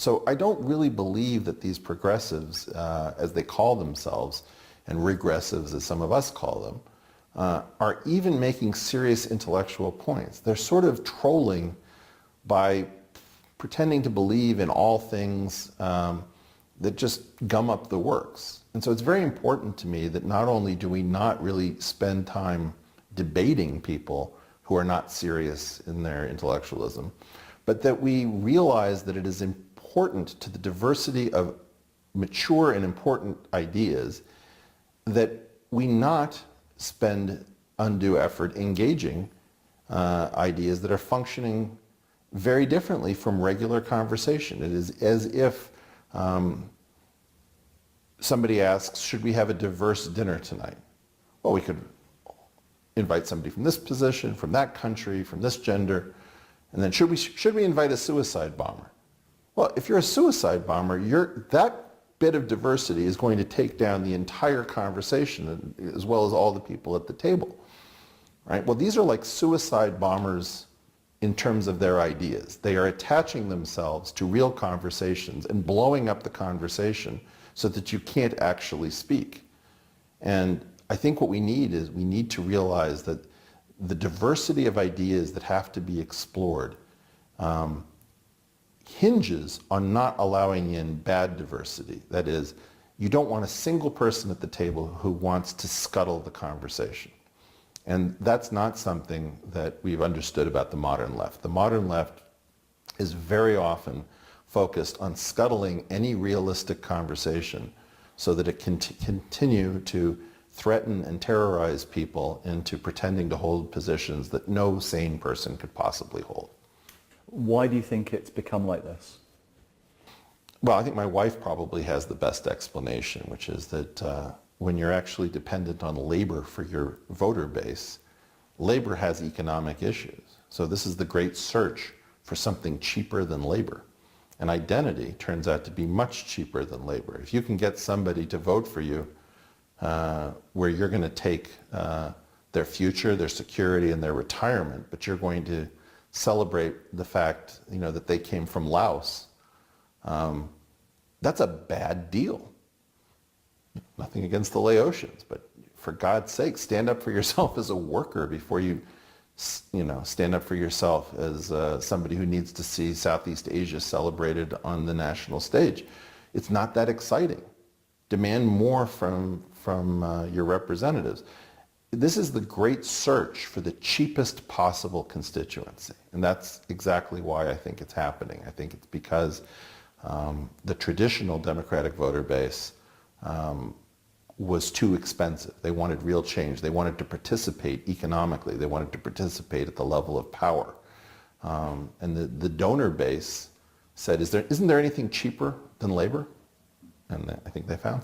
So I don't really believe that these progressives, as they call themselves, and regressives as some of us call them, are even making serious intellectual points. They're sort of trolling by pretending to believe in all things that just gum up the works. And so it's very important to me that not only do we not really spend time debating people who are not serious in their intellectualism, but that we realize that it is important to the diversity of mature and important ideas that we not spend undue effort engaging ideas that are functioning very differently from regular conversation. It is as if somebody asks, should we have a diverse dinner tonight? Well, we could invite somebody from this position, from that country, from this gender, and then should we invite a suicide bomber? Well, if you're a suicide bomber, that bit of diversity is going to take down the entire conversation as well as all the people at the table, right? Well, these are like suicide bombers in terms of their ideas. They are attaching themselves to real conversations and blowing up the conversation so that you can't actually speak. And I think what we need is we need to realize that the diversity of ideas that have to be explored hinges on not allowing in bad diversity. That is, you don't want a single person at the table who wants to scuttle the conversation. And that's not something that we've understood about the modern left. The modern left is very often focused on scuttling any realistic conversation so that it can continue to threaten and terrorize people into pretending to hold positions that no sane person could possibly hold. Why do you think it's become like this? Well, I think my wife probably has the best explanation, which is that when you're actually dependent on labor for your voter base, labor has economic issues. So this is the great search for something cheaper than labor. And identity turns out to be much cheaper than labor. If you can get somebody to vote for you where you're going to take their future, their security, and their retirement, but you're going to celebrate the fact, that they came from Laos, that's a bad deal. Nothing against the Laotians, but for God's sake, stand up for yourself as a worker before you stand up for yourself as somebody who needs to see Southeast Asia celebrated on the national stage. It's not that exciting. Demand more from your representatives. This is the great search for the cheapest possible constituency. And that's exactly why I think it's happening. I think it's because the traditional Democratic voter base was too expensive. They wanted real change. They wanted to participate economically. They wanted to participate at the level of power. And the donor base said, isn't there anything cheaper than labor? And I think they found something.